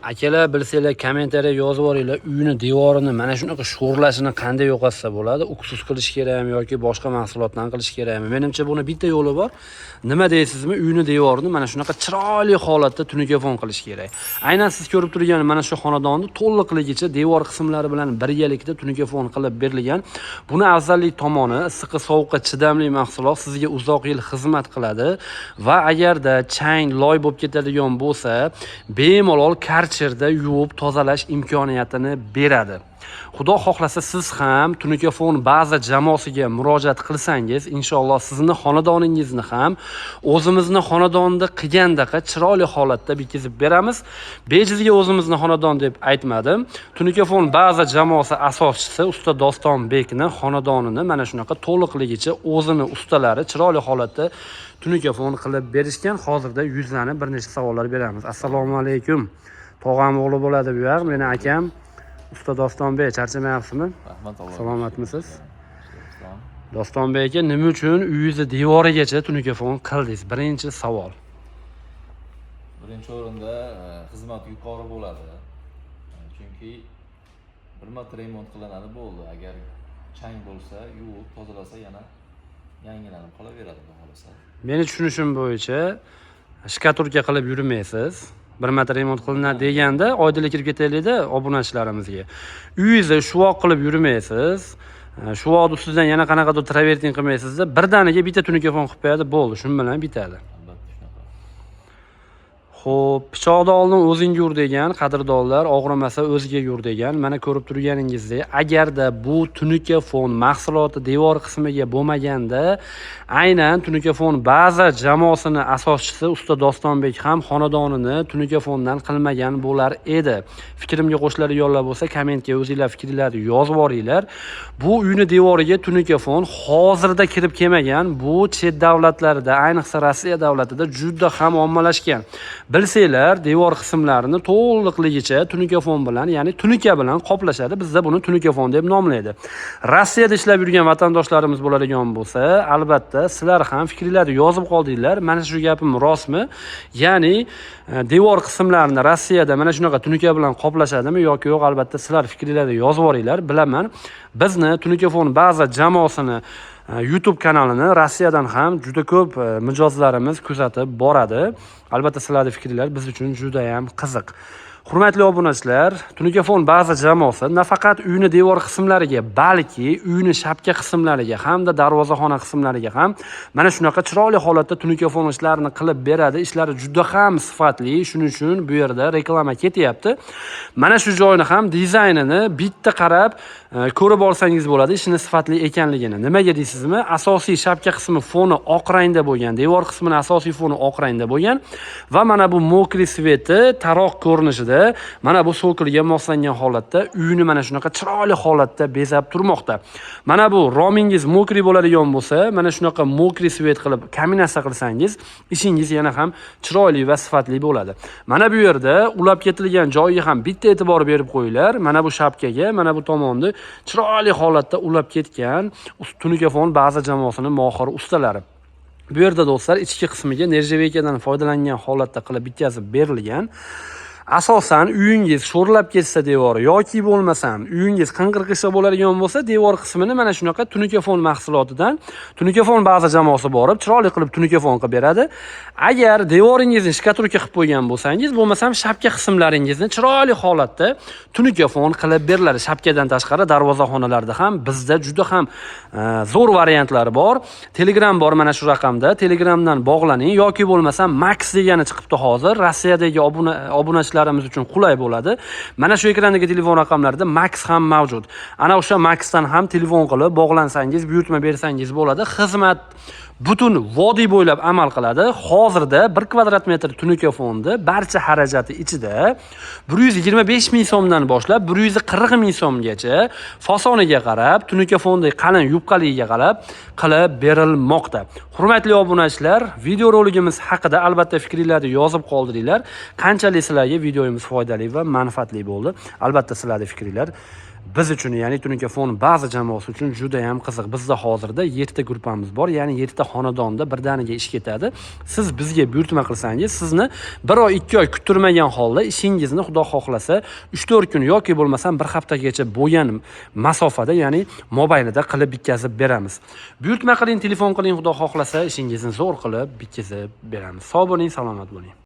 Akalar bilsanglar kommentariya yozib yuboringlar, uyni devorini mana shunaqa sho'rlashini qanday yo'qotsa bo'ladi? Uksus qilish kerakmi yoki boshqa mahsulotdan qilish kerakmi? Menimcha buni bitta yo'li bor. Nima deysizmi? Uyni devorini mana shunaqa chiroyli holatda tunikafon qilish kerak. Aynan siz ko'rib turgan mana shu xonadonni to'liqligicha devor qismlari bilan birgalikda tunikafon qilib berilgan. Buni afzallik tomoni issiqqa sovuqqa chidamli mahsulot sizga uzoq yil xizmat qiladi va agarda chang, loy bo'lib ketadigan bo'lsa, bemalol karcherda yuvib tozalash imkoniyatini beradi. Xudo xohlasa siz ham tunikafon baza jamoasiga murojaat qilsangiz, inshaalloh sizni xonadoningizni ham o'zimizni xonadonda qilgandaqa chiroyli holatda bitkizib beramiz. Bejizga o'zimizni xonadon deb aytmadim. Tunikafon baza jamoasi asoschisi usta Dostonbekni xonadonini mana shunaqa to'liqligicha o'zini ustalari chiroyli holatda tunikafon qilib berishgan. Hozirda yuzlanib bir nechta savollar beramiz. Assalomu alaykum. Tog'am o'g'li bo'ladi bu yoq, meni akam usta Dostonbek. Charchamayapsizmi? Rahmat, salomatmisiz? Dostonbek aka, nima uchun uyingizni devorigacha tunikafon qildingiz? Birinchi savol. Birinchi o'rinda xizmat yuqori bo'ladi. Chunki bir marta remont qilinadi bo'ldi. Agar chang bo'lsa, yuvib tozalasa yana yangilanib qolaveradi bu xohlasa. Meni tushunishim bo'yicha shkaturka qilib yurmaysiz. Bir marta remont qilinadi deganda oydinlik kirib ketaylikda obunachilarimizga. Uyingizni shuvoq qilib yurmaysiz. Shuvoqni ustidan yana qanaqadir travertin qilmaysizda, birdaniga bitta tunikafon qilib qo'yadi, bo'ldi, shu bilan bitadi. Albatta shunaqa. Xo'p, pichoqni oldin o'zing yur degan, qadrdonlar, og'rimasa o'ziga yur degan. Mana ko'rib turganingizdek, agarda bu tunikafon mahsuloti devor qismiga bo'lmaganda, aynan tunikafon baza jamoasini asoschisi usta Dostonbek ham xonadonini tunikafondan qilmagan bo'lar edi. Fikrimga qo'shiladigan yo'llar bo'lsa, kommentga o'zingizlar fikringizni yozib boringlar. Bu uyni devoriga tunikafon hozirda kirib kelmagan, bu chet davlatlarda, ayniqsa Rossiya davlatida juda ham ommalashgan. Bilsanglar, devor qismlarini to'liqligicha tunikafon bilan, ya'ni tunika bilan qoplashadi. Bizda buni tunikafon deb nomlaydi. Rossiyada ishlab yurgan vatandoshlarimiz bo'ladigan bo'lsa, albatta sizlar ham fikringizni yozib qoldinglar. Mana shu gapim rostmi? Ya'ni devor qismlarini Rossiyada mana shunaqa tunika bilan qoplashadimi yoki yo'q? Albatta sizlar fikringizni yozib boringlar. Bilaman, bizni tunikafon baza jamoasini YouTube kanalini Rossiyadan ham juda ko'p mijozlarimiz kuzatib boradi. Albatta sizlarning fikringiz biz uchun juda ham qiziq. Hurmatli obunachilar, tunikafon baza jamoasi nafaqat uyni devor qismlariga, balki uyni shapka qismlariga hamda darvozaxona qismlariga ham mana shunaqa chiroyli holatda tunikafon ishlarini qilib beradi. Ishlari juda ham sifatli, shuning uchun bu yerda reklama ketyapti. Mana shu joyni ham dizaynini bitta qarab ko'rib olsangiz bo'ladi, ishini sifatli ekanligini. Nimaga deysizmi? Asosiy shapka qismi foni oq rangda bo'lgan, devor qismining asosiy foni oq rangda bo'lgan va mana bu mokri sveti taroq ko'rinishida mana bu so'kilga moslangan holatda uyni mana shunaqa chiroyli holatda bezab turmoqda. Mana bu romingiz mokri bo'ladigan bo'lsa, mana shunaqa mokri svet qilib kombinatsiya qilsangiz, ishingiz yana ham chiroyli va sifatli bo'ladi. Mana bu yerda ulab ketilgan joyiga ham bitta e'tibor berib qo'yinglar. Mana bu shapkaga, mana bu tomonni chiroyli holatda ulab ketgan tunikafon baza jamoasining mohir ustalari. Bu yerda do'stlar ichki qismiga nerjaveykadan foydalangan holatda qilib bitkazib berilgan. Asosan uyingiz sho'rlab ketsa devori yoki bo'lmasam uyingiz qing'ir-qishsa bo'ladigan bo'lsa, devor qismini mana shunaqa tunikafon mahsulotidan tunikafon baza jamoasi borib chiroyli qilib tunikafon qilib beradi. Agar devoringizni shkaturka qilib qo'ygan bo'lsangiz, bo'lmasam shapka qismlaringizni chiroyli holatda tunikafon qilib beriladi. Shapkadan tashqari darvozaxonalarda ham bizda juda ham zo'r variantlari bor. Telegram bor mana shu raqamda. Telegramdan bog'laning yoki bo'lmasam Max degani chiqibdi hozir. Rossiyadagi obunachilar uchun qulay bo'ladi. Mana shu ekrandagi telefon raqamlarida Max ham mavjud. Ana o'sha Maxdan ham telefon qilib bog'lansangiz, buyurtma bersangiz bo'ladi. Xizmat butun vodiy bo'ylab amal qiladi. Hozirda 1 kvadrat metr tunikafonni barcha xarajati ichida 125 ming so'mdan boshlab 140 ming so'mgacha fasoniga qarab, tunikafondagi qalin yupqaligiga qarab qilib berilmoqda. Hurmatli obunachilar, video roligimiz haqida albatta fikringizni yozib qoldiringlar. Qanchalik sizlarga videomiz foydali va manfaatli bo'ldi? Albatta sizlarning fikringiz biz uchun, ya'ni Tunuka.phone ba'zi jamoasi uchun juda ham qiziq. Bizda hozirda 7 ta gruppamiz bor, ya'ni 7 ta xonadonda birdaniga ish ketadi. Siz bizga buyurtma qilsangiz, sizni 1 oy, 2 oy kuttirmagan holda ishingizni Xudo xohlasa 3-4 kun yoki bo'lmasam 1 haftagacha bo'lgan masofada, ya'ni mobilida qilib bitkazib beramiz. Buyurtma qiling, telefon qiling, Xudo xohlasa ishingizni zo'r qilib bitkazib beramiz. Sog' bo'ling, salomat bo'ling.